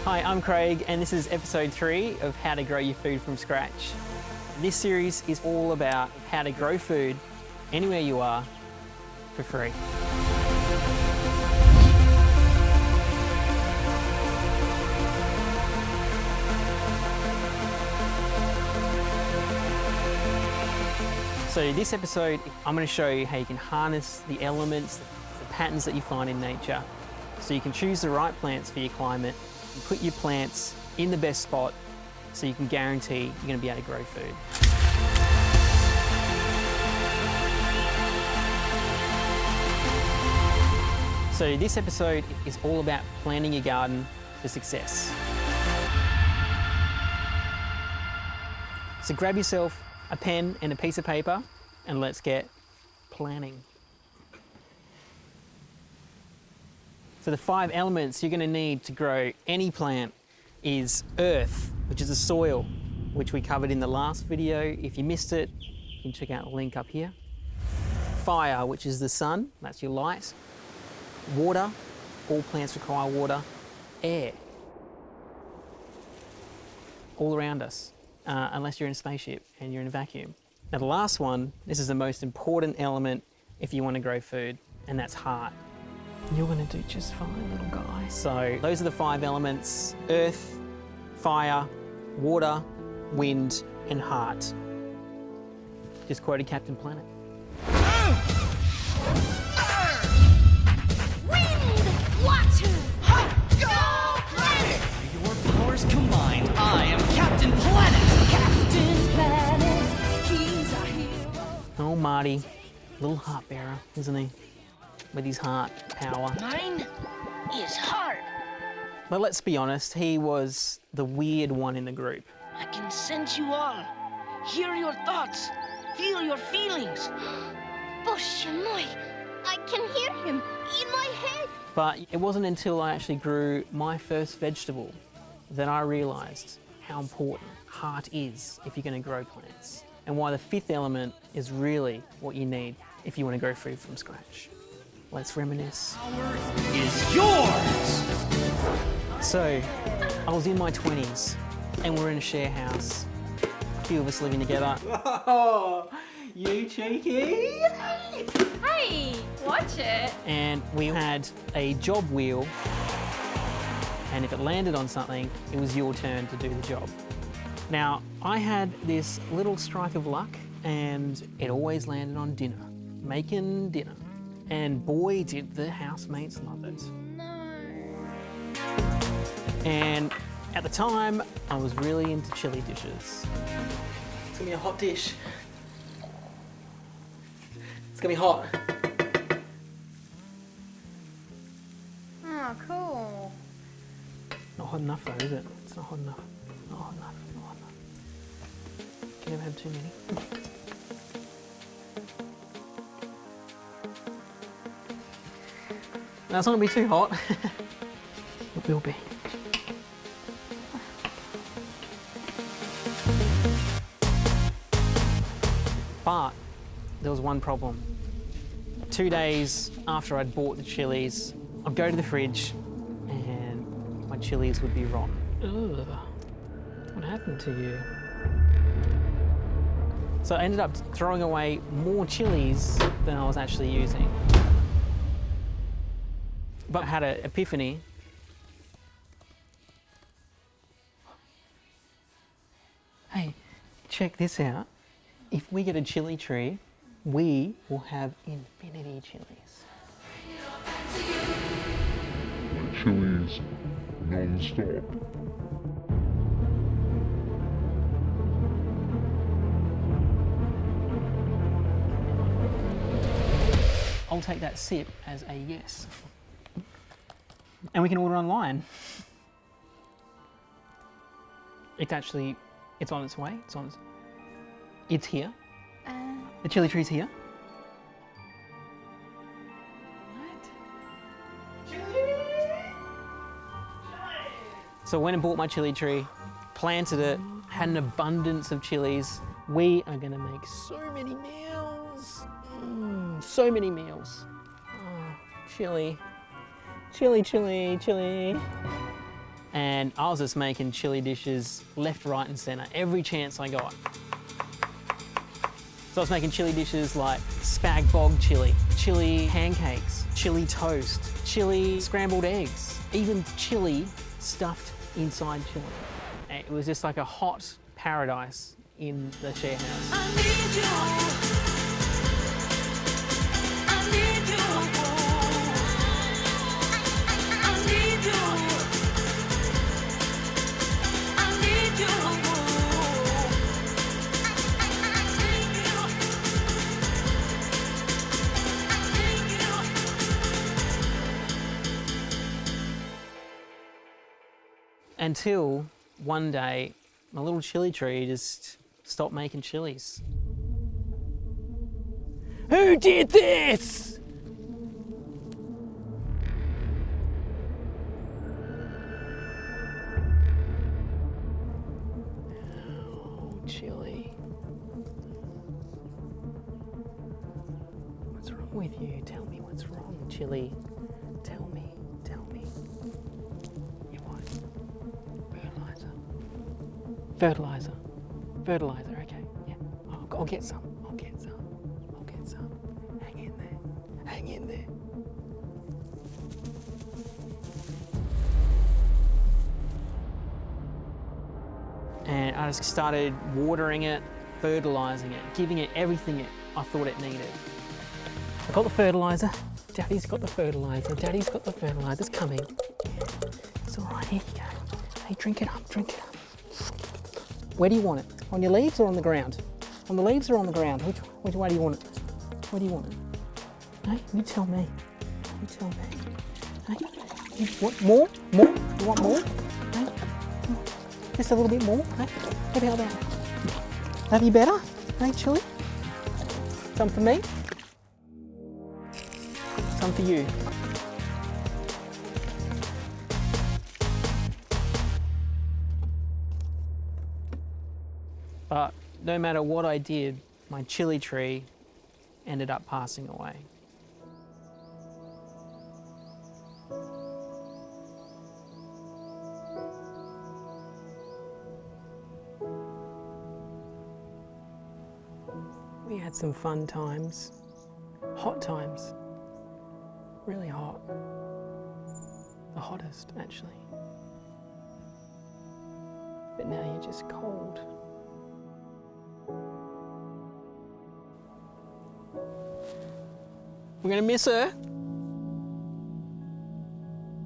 Hi, I'm Craig, and this is episode 3 of How to Grow Your Food from Scratch. This series is all about how to grow food anywhere you are for free. So this episode, I'm going to show you how you can harness the elements, the patterns that you find in nature, so you can choose the right plants for your climate and put your plants in the best spot so you can guarantee you're going to be able to grow food. So this episode is all about planning your garden for success. So grab yourself a pen and a piece of paper and let's get planning. So the 5 elements you're going to need to grow any plant is earth, which is the soil, which we covered in the last video. If you missed it, you can check out the link up here. Fire, which is the sun, that's your light. Water, all plants require water. Air, all around us, unless you're in a spaceship and you're in a vacuum. Now the last one, this is the most important element if you want to grow food, and that's heart. You're going to do just fine, little guy. So those are the 5 elements: earth, fire, water, wind, and heart. Just quoted Captain Planet. Wind, water, go planet! Your powers combined, I am Captain Planet! Captain Planet, he's our hero. Oh, Marty, little heart bearer, isn't he? With his heart power. Mine is hard. But let's be honest, he was the weird one in the group. I can sense you all, hear your thoughts, feel your feelings. Bochat, I can hear him in my head. But it wasn't until I actually grew my first vegetable that I realised how important heart is if you're going to grow plants, and why the 5th element is really what you need if you want to grow food from scratch. Let's reminisce. Power is yours! So, I was in my 20s and we're in a share house. A few of us living together. Oh, you cheeky! Hey, watch it. And we had a job wheel, and if it landed on something, it was your turn to do the job. Now, I had this little strike of luck, and it always landed on dinner, making dinner. And boy, did the housemates love it. And at the time, I was really into chili dishes. It's gonna be a hot dish. It's gonna be hot. Oh, cool. Not hot enough though, is it? It's not hot enough. Not hot enough, not hot enough. Can never have too many. Now it's not gonna be too hot. It will be. But there was one problem. 2 days after I'd bought the chilies, I'd go to the fridge and my chilies would be rotten. Ugh, what happened to you? So I ended up throwing away more chilies than I was actually using. But I had an epiphany. Hey, check this out. If we get a chili tree, we will have infinity chilies. Chilies non-stop. I'll take that sip as a yes. And we can order online. It's on its way. It's here. The chili tree's here. What? So I went and bought my chili tree, planted it, had an abundance of chilies. We are gonna make so many meals. So many meals. Oh, chili. Chili, chili, chili. And I was just making chili dishes left, right and centre, every chance I got. So I was making chili dishes like spag bog chili, chili pancakes, chili toast, chili scrambled eggs, even chili stuffed inside chili. It was just like a hot paradise in the share house. I need you. I need you. I need you. I need you. Until one day, my little chili tree just stopped making chilies. Who did this? Oh, chili. What's wrong with you? Tell me what's wrong, chili. Tell me, tell me. You what? Fertilizer. Fertilizer. Fertilizer, okay, yeah. I'll get some, I'll get some, I'll get some. Hang in there, hang in there. And I just started watering it, fertilising it, giving it everything I thought it needed. I got the fertiliser, Daddy's got the fertiliser, Daddy's got the fertiliser, it's coming. It's all right, here you go. Hey, drink it up, drink it up. Where do you want it? On your leaves or on the ground? On the leaves or on the ground? Which way do you want it? Where do you want it? Hey, you tell me. You tell me. Hey, you want more? More? You want more? Hey, just a little bit more? Hey, what about that? Have you better? Hey, chili? Some for me? Some for you. But no matter what I did, my chili tree ended up passing away. We had some fun times, hot times, really hot. The hottest, actually. But now you're just cold. We're gonna miss her.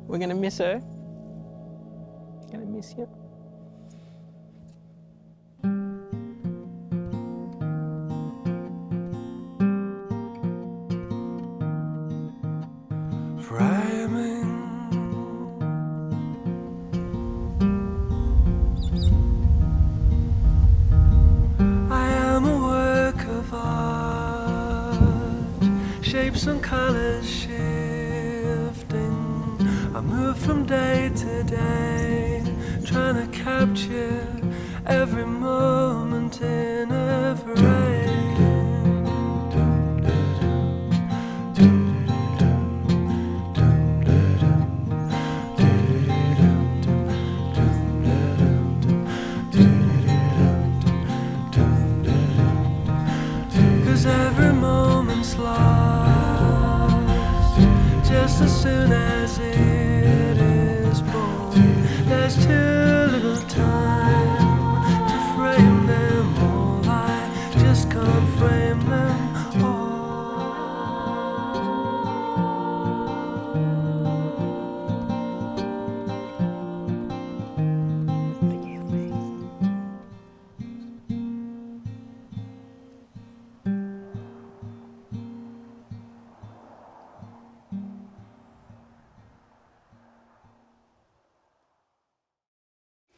We're gonna miss her. Gonna miss you. Shapes and colors shifting, I move from day to day, trying to capture every moment in a frame. Cause every moment's lost just as soon as it is born. There's too little time to frame them all. I just can't frame them all. Forgive me.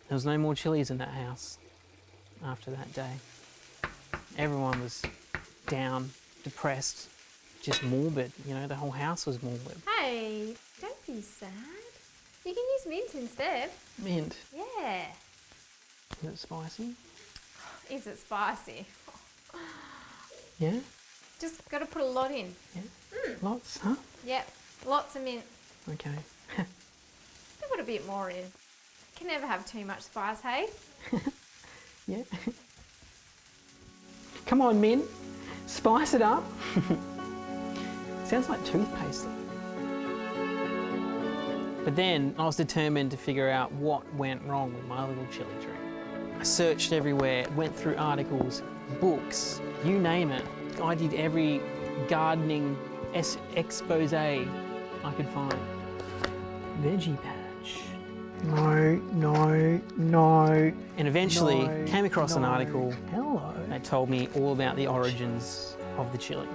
There was no more chilies in that house after that day. Everyone was down, depressed, just morbid. You know, the whole house was morbid. Hey, don't be sad. You can use mint instead. Mint. Yeah. Is it spicy? Is it spicy? Yeah? Just got to put a lot in. Yeah? Lots, huh? Yep, lots of mint. Okay. Put a bit more in. Can never have too much spice, hey? Yeah. Come on, Min. Spice it up. Sounds like toothpaste. But then I was determined to figure out what went wrong with my little chili tree. I searched everywhere, went through articles, books, you name it. I did every gardening expose I could find. Veggie patch. No. And eventually came across an article that told me all about the origins of the chilies.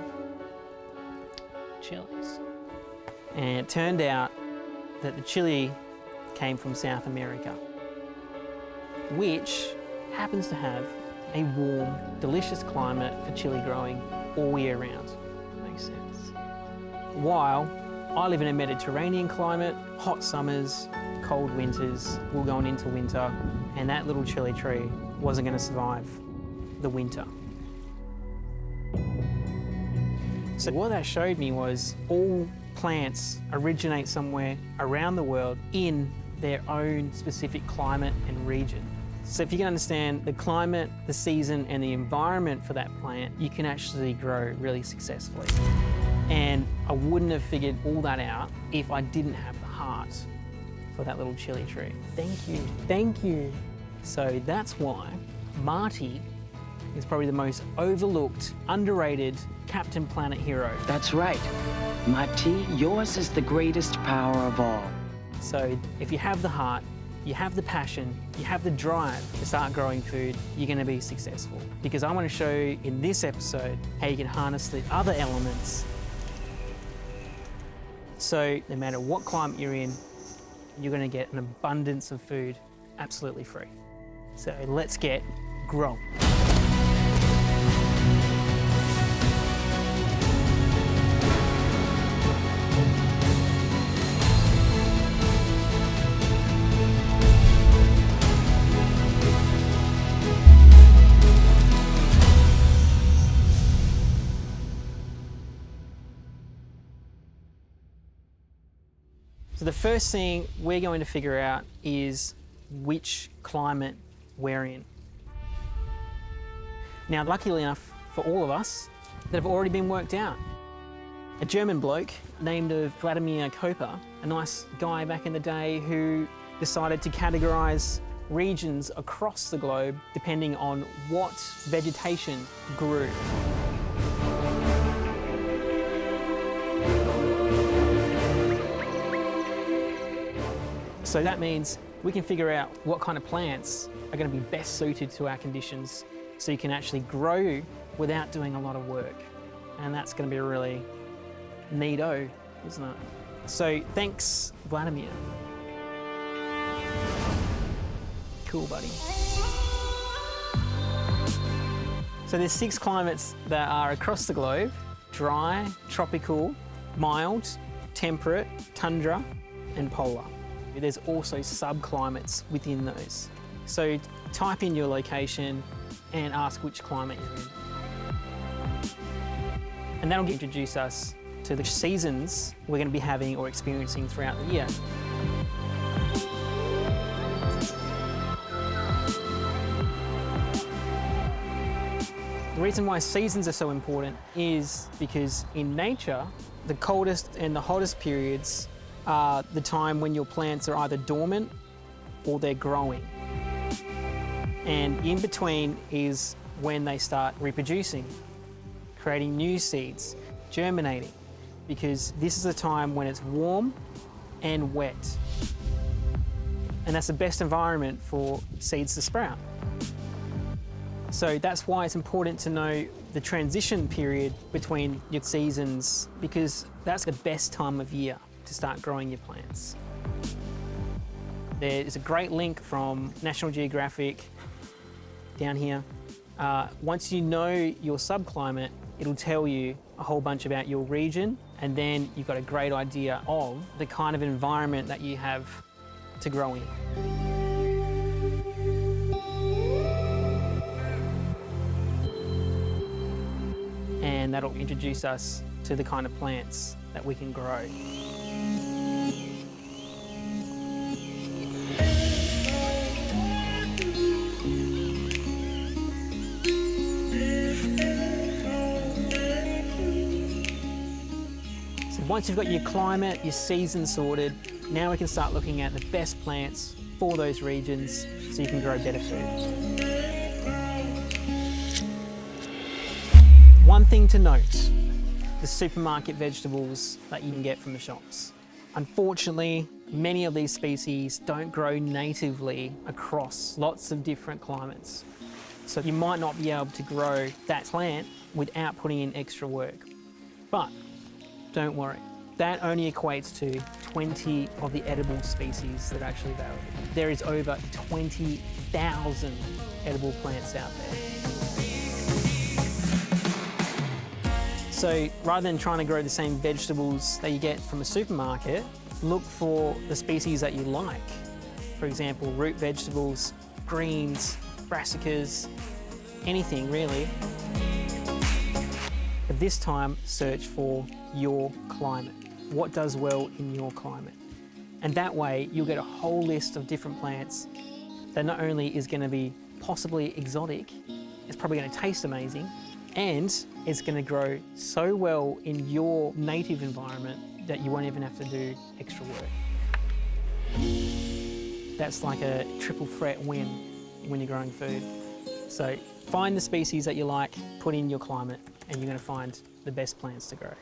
And it turned out that the chili came from South America, which happens to have a warm, delicious climate for chili growing all year round. Makes sense. While I live in a Mediterranean climate, hot summers, cold winters, we're going into winter, and that little chili tree wasn't going to survive the winter. So what that showed me was all plants originate somewhere around the world in their own specific climate and region. So if you can understand the climate, the season, and the environment for that plant, you can actually grow really successfully. And I wouldn't have figured all that out if I didn't have the heart for that little chili tree. Thank you. So that's why Marty is probably the most overlooked, underrated Captain Planet hero. That's right. Marty, yours is the greatest power of all. So if you have the heart, you have the passion, you have the drive to start growing food, you're going to be successful. Because I want to show you in this episode how you can harness the other elements. So no matter what climate you're in, you're going to get an abundance of food absolutely free. So let's get growing. So the first thing we're going to figure out is which climate we're in. Now, luckily enough for all of us, that have already been worked out. A German bloke named Vladimir Koper, a nice guy back in the day who decided to categorise regions across the globe depending on what vegetation grew. So that means we can figure out what kind of plants are going to be best suited to our conditions so you can actually grow without doing a lot of work. And that's going to be really neato, isn't it? So thanks, Vladimir. Cool, buddy. So there's 6 climates that are across the globe: dry, tropical, mild, temperate, tundra, and polar. There's also subclimates within those. So type in your location and ask which climate you're in. And that'll introduce us to the seasons we're going to be having or experiencing throughout the year. The reason why seasons are so important is because in nature, the coldest and the hottest periods are the time when your plants are either dormant or they're growing. And in between is when they start reproducing, creating new seeds, germinating, because this is a time when it's warm and wet. And that's the best environment for seeds to sprout. So that's why it's important to know the transition period between your seasons, because that's the best time of year to start growing your plants. There is a great link from National Geographic down here. Once you know your subclimate, it'll tell you a whole bunch about your region, and then you've got a great idea of the kind of environment that you have to grow in. And that'll introduce us to the kind of plants that we can grow. Once you've got your climate, your season sorted, now we can start looking at the best plants for those regions so you can grow better food. One thing to note, the supermarket vegetables that you can get from the shops. Unfortunately, many of these species don't grow natively across lots of different climates. So you might not be able to grow that plant without putting in extra work. But don't worry, that only equates to 20 of the edible species that are actually available. There is over 20,000 edible plants out there. So rather than trying to grow the same vegetables that you get from a supermarket, look for the species that you like. For example, root vegetables, greens, brassicas, anything really. But this time, search for your climate. What does well in your climate? And that way, you'll get a whole list of different plants that not only is going to be possibly exotic, it's probably going to taste amazing, and it's going to grow so well in your native environment that you won't even have to do extra work. That's like a triple threat win when you're growing food. So find the species that you like, put in your climate, and you're going to find the best plants to grow.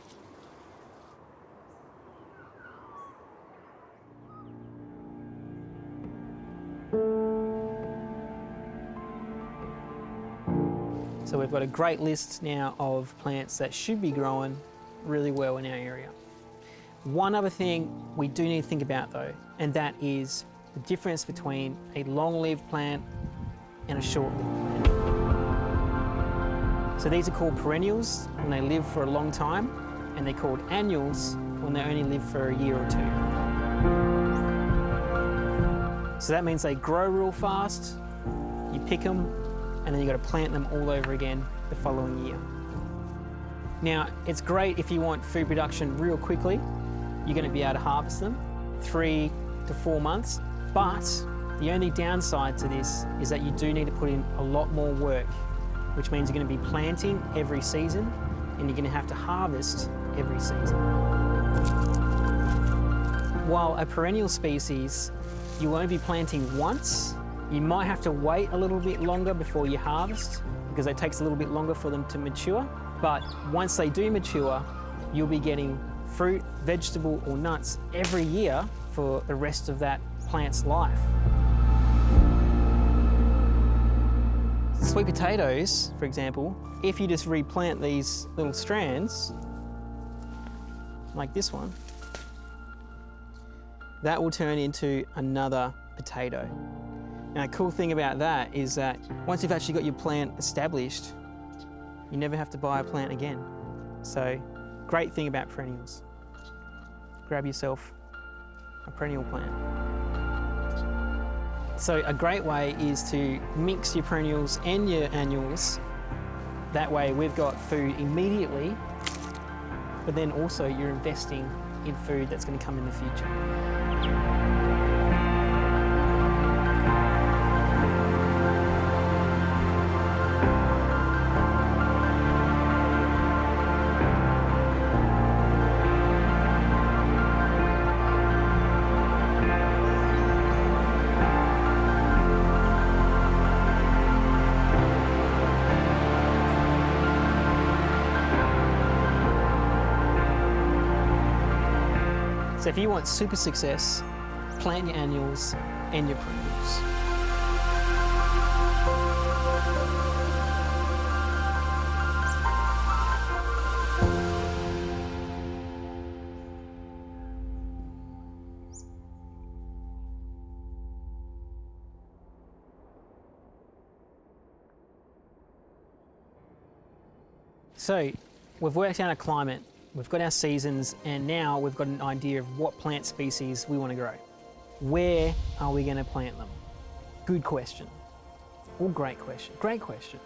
So we've got a great list now of plants that should be growing really well in our area. One other thing we do need to think about though, and that is the difference between a long-lived plant and a short-lived plant. So these are called perennials when they live for a long time, and they're called annuals when they only live for a year or two. So that means they grow real fast, you pick them, and then you've got to plant them all over again the following year. Now, it's great if you want food production real quickly. You're going to be able to harvest them 3 to 4 months, but the only downside to this is that you do need to put in a lot more work, which means you're going to be planting every season and you're going to have to harvest every season. While a perennial species, you won't be planting once. You might have to wait a little bit longer before you harvest because it takes a little bit longer for them to mature. But once they do mature, you'll be getting fruit, vegetable or nuts every year for the rest of that plant's life. Sweet potatoes, for example, if you just replant these little strands, like this one, that will turn into another potato. Now, the cool thing about that is that once you've actually got your plant established, you never have to buy a plant again. So, great thing about perennials. Grab yourself a perennial plant. So, a great way is to mix your perennials and your annuals. That way, we've got food immediately, but then also you're investing in food that's going to come in the future. So if you want super success, plant your annuals and your perennials. So we've worked out a climate. We've got our seasons, and now we've got an idea of what plant species we want to grow. Where are we going to plant them? Good question. Or great question. Great question.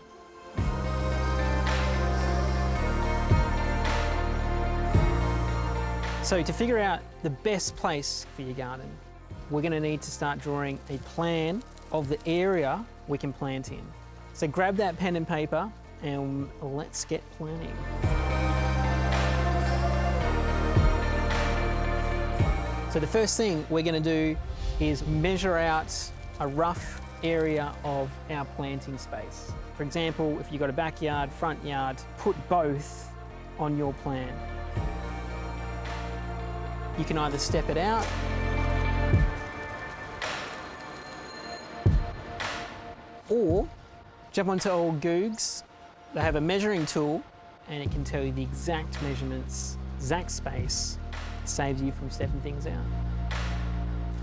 So to figure out the best place for your garden, we're going to need to start drawing a plan of the area we can plant in. So grab that pen and paper and let's get planning. So the first thing we're going to do is measure out a rough area of our planting space. For example, if you've got a backyard, front yard, put both on your plan. You can either step it out or jump onto old Googs. They have a measuring tool and it can tell you the exact measurements, exact space, saves you from stepping things out.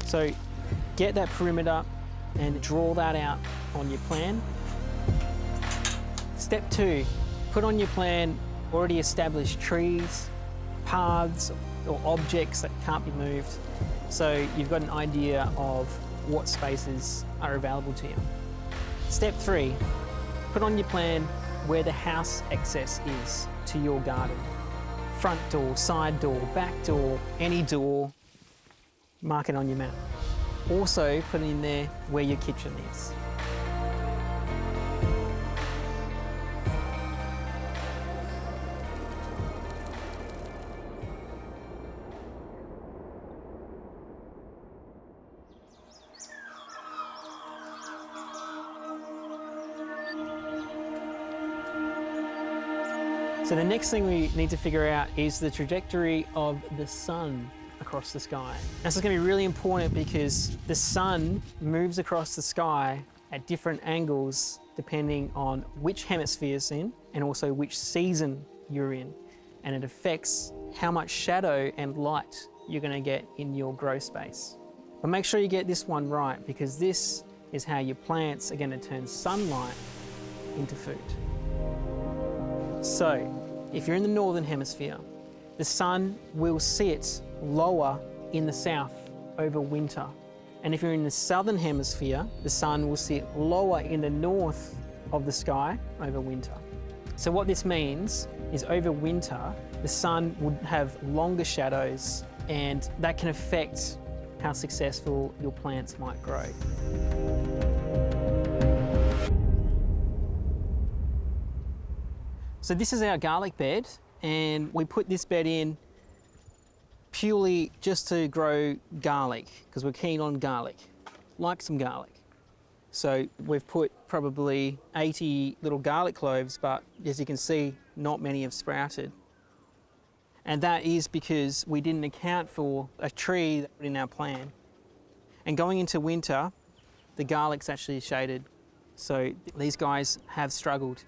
So get that perimeter and draw that out on your plan. Step 2, put on your plan already established trees, paths or objects that can't be moved, so you've got an idea of what spaces are available to you. Step 3, put on your plan where the house access is to your garden. Front door, side door, back door, any door, mark it on your map. Also put in there where your kitchen is. So the next thing we need to figure out is the trajectory of the sun across the sky. This is going to be really important because the sun moves across the sky at different angles depending on which hemisphere it's in and also which season you're in. And it affects how much shadow and light you're going to get in your grow space. But make sure you get this one right because this is how your plants are going to turn sunlight into food. So, if you're in the northern hemisphere, the sun will sit lower in the south over winter. And if you're in the southern hemisphere, the sun will sit lower in the north of the sky over winter. So what this means is over winter, the sun would have longer shadows and that can affect how successful your plants might grow. So this is our garlic bed, and we put this bed in purely just to grow garlic, because we're keen on garlic, like some garlic. So we've put probably 80 little garlic cloves, but as you can see, not many have sprouted. And that is because we didn't account for a tree in our plan. And going into winter, the garlic's actually shaded. So these guys have struggled.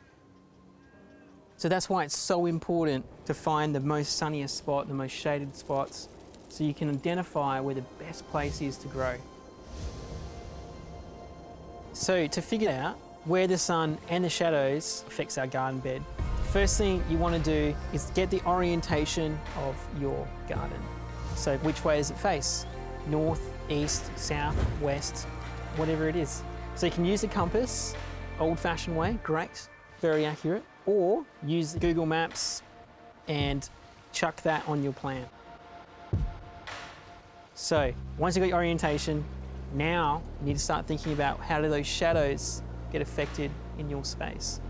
So that's why it's so important to find the most sunniest spot, the most shaded spots, so you can identify where the best place is to grow. So to figure out where the sun and the shadows affects our garden bed, first thing you want to do is get the orientation of your garden. So which way does it face? North, east, south, west, whatever it is. So you can use a compass, old-fashioned way, great, very accurate. Or use Google Maps and chuck that on your plan. So once you've got your orientation, now you need to start thinking about how do those shadows get affected in your space.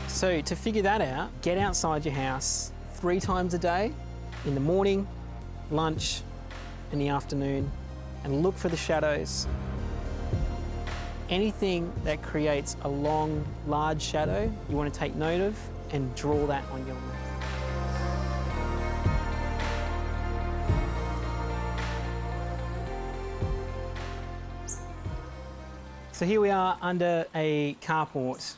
So to figure that out, get outside your house 3 times a day, in the morning, lunch, in the afternoon, and look for the shadows. Anything that creates a long, large shadow, you want to take note of and draw that on your map. So here we are under a carport.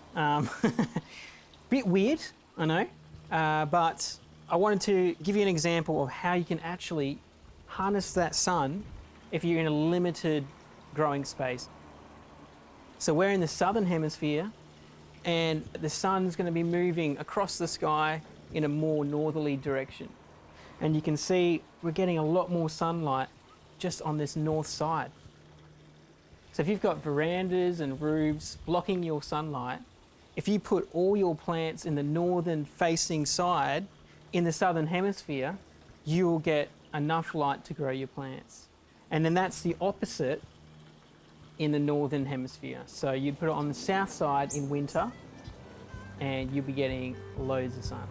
Bit weird, I know, but I wanted to give you an example of how you can actually harness that sun if you're in a limited growing space. So we're in the southern hemisphere and the sun's going to be moving across the sky in a more northerly direction. And you can see we're getting a lot more sunlight just on this north side. So if you've got verandas and roofs blocking your sunlight, if you put all your plants in the northern facing side in the southern hemisphere, you'll get enough light to grow your plants. And then that's the opposite in the northern hemisphere. So you'd put it on the south side in winter and you'll be getting loads of sun.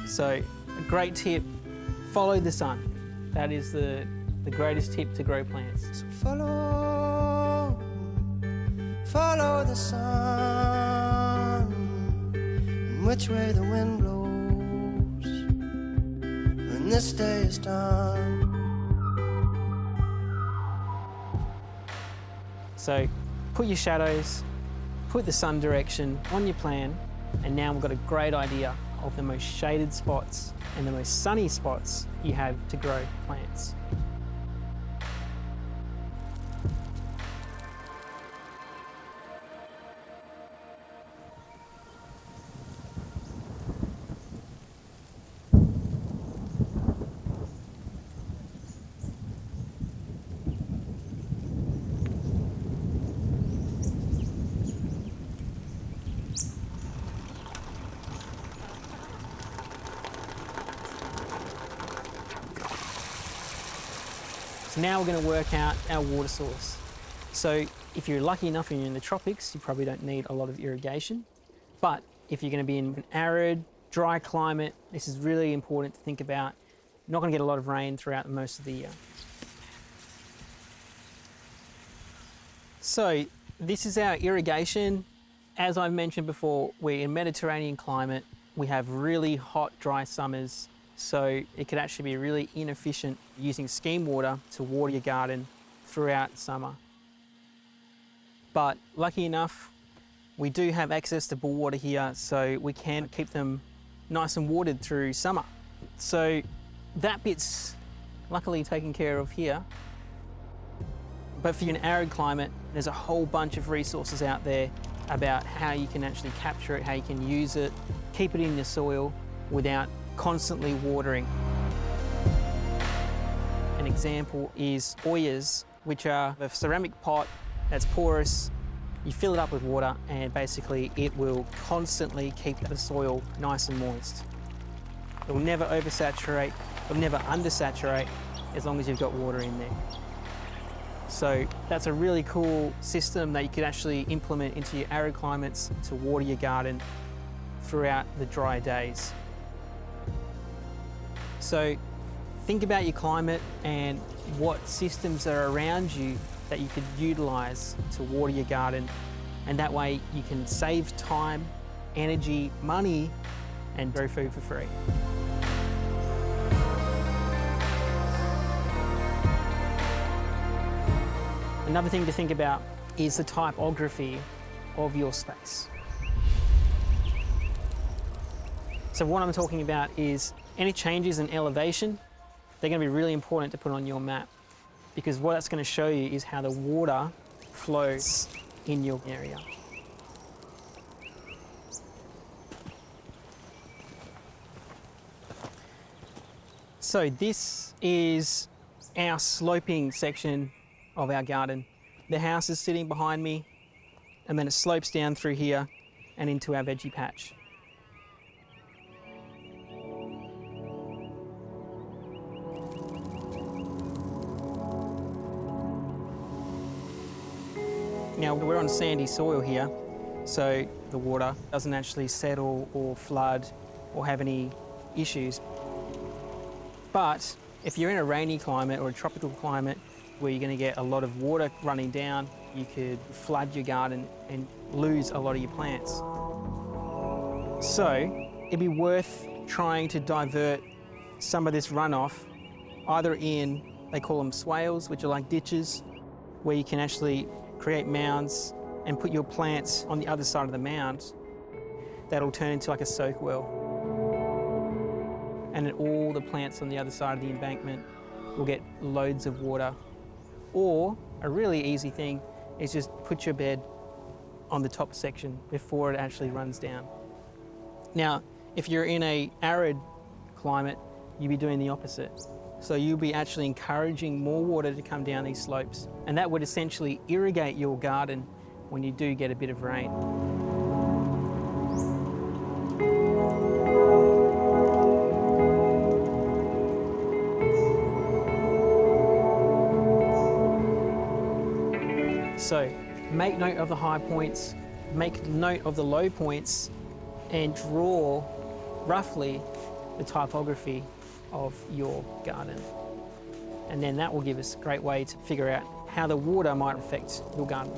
So a great tip, follow the sun. That is the greatest tip to grow plants. So follow the sun, and which way the wind blows when this day is done. So put your shadows, put the sun direction on your plan, and now we've got a great idea of the most shaded spots and the most sunny spots you have to grow plants. So now we're going to work out our water source. So if you're lucky enough and you're in the tropics, you probably don't need a lot of irrigation. But if you're going to be in an arid, dry climate, this is really important to think about. You're not going to get a lot of rain throughout most of the year. So this is our irrigation. As I've mentioned before, we're in Mediterranean climate. We have really hot, dry summers. So it could actually be really inefficient using scheme water to water your garden throughout summer. But lucky enough, we do have access to bore water here, so we can keep them nice and watered through summer. So that bit's luckily taken care of here. But for an arid climate, there's a whole bunch of resources out there about how you can actually capture it, how you can use it, keep it in the soil without constantly watering. An example is oyas, which are a ceramic pot that's porous. You fill it up with water and basically it will constantly keep the soil nice and moist. It will never oversaturate, it will never undersaturate as long as you've got water in there. So that's a really cool system that you could actually implement into your arid climates to water your garden throughout the dry days. So think about your climate and what systems are around you that you could utilise to water your garden, and that way you can save time, energy, money, and grow food for free. Another thing to think about is the typography of your space. So what I'm talking about is any changes in elevation, they're going to be really important to put on your map, because what that's going to show you is how the water flows in your area. So this is our sloping section of our garden. The house is sitting behind me, and then it slopes down through here and into our veggie patch. Now we're on sandy soil here, so the water doesn't actually settle or flood or have any issues. But if you're in a rainy climate or a tropical climate where you're going to get a lot of water running down, you could flood your garden and lose a lot of your plants. So it'd be worth trying to divert some of this runoff either in, they call them swales, which are like ditches, where you can actually create mounds and put your plants on the other side of the mound. That'll turn into like a soak well. And then all the plants on the other side of the embankment will get loads of water. Or a really easy thing is just put your bed on the top section before it actually runs down. Now, if you're in an arid climate, you'll be doing the opposite. So you'll be actually encouraging more water to come down these slopes, and that would essentially irrigate your garden when you do get a bit of rain. So make note of the high points, make note of the low points, and draw roughly the typography of your garden. And then that will give us a great way to figure out how the water might affect your garden.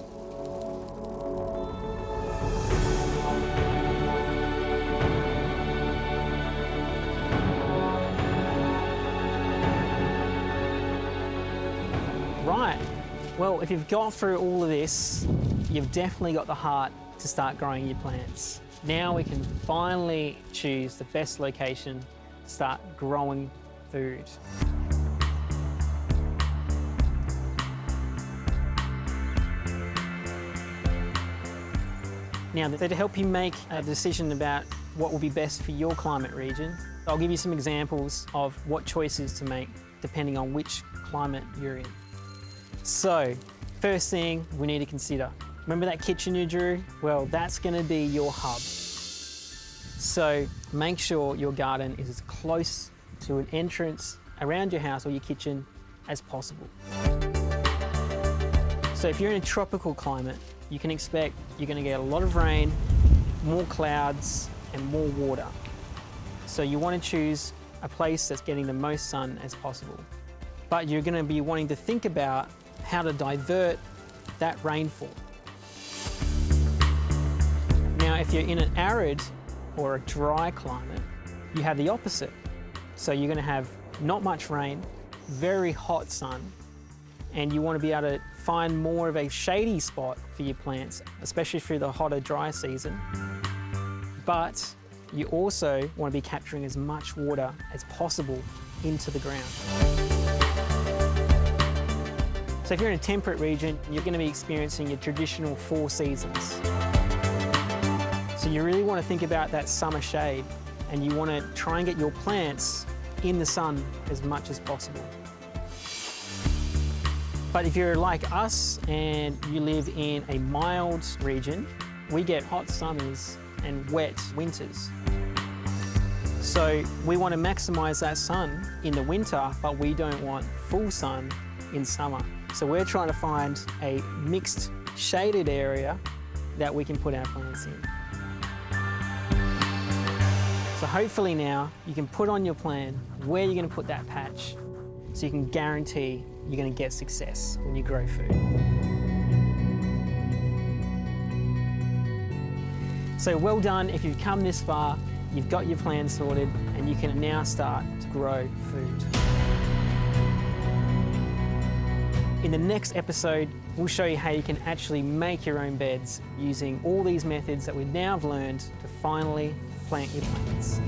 Right, well, if you've got through all of this, you've definitely got the heart to start growing your plants. Now we can finally choose the best location to start growing food. Now, to help you make a decision about what will be best for your climate region, I'll give you some examples of what choices to make depending on which climate you're in. So, first thing we need to consider, remember that kitchen you drew? Well, that's going to be your hub. So make sure your garden is as close to an entrance around your house or your kitchen as possible. So if you're in a tropical climate, you can expect you're going to get a lot of rain, more clouds, and more water. So you want to choose a place that's getting the most sun as possible. But you're going to be wanting to think about how to divert that rainfall. Now, if you're in an arid or a dry climate, you have the opposite. So you're going to have not much rain, very hot sun, and you want to be able to find more of a shady spot for your plants, especially through the hotter, dry season. But you also want to be capturing as much water as possible into the ground. So if you're in a temperate region, you're going to be experiencing your traditional 4 seasons. So you really want to think about that summer shade, and you want to try and get your plants in the sun as much as possible. But if you're like us and you live in a mild region, we get hot summers and wet winters. So we want to maximize that sun in the winter, but we don't want full sun in summer. So we're trying to find a mixed shaded area that we can put our plants in. So hopefully now you can put on your plan where you're going to put that patch so you can guarantee you're going to get success when you grow food. So well done if you've come this far, you've got your plan sorted, and you can now start to grow food. In the next episode, we'll show you how you can actually make your own beds using all these methods that we now have learned to finally plant your plants.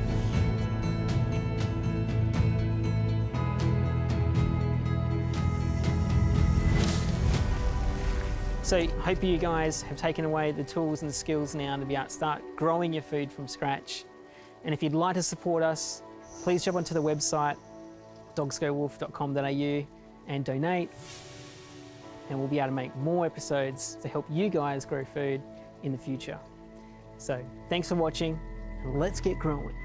So I hope you guys have taken away the tools and the skills now to be able to start growing your food from scratch. And if you'd like to support us, please jump onto the website, dogsgowolf.com.au, and donate. And we'll be able to make more episodes to help you guys grow food in the future. So thanks for watching, and let's get growing.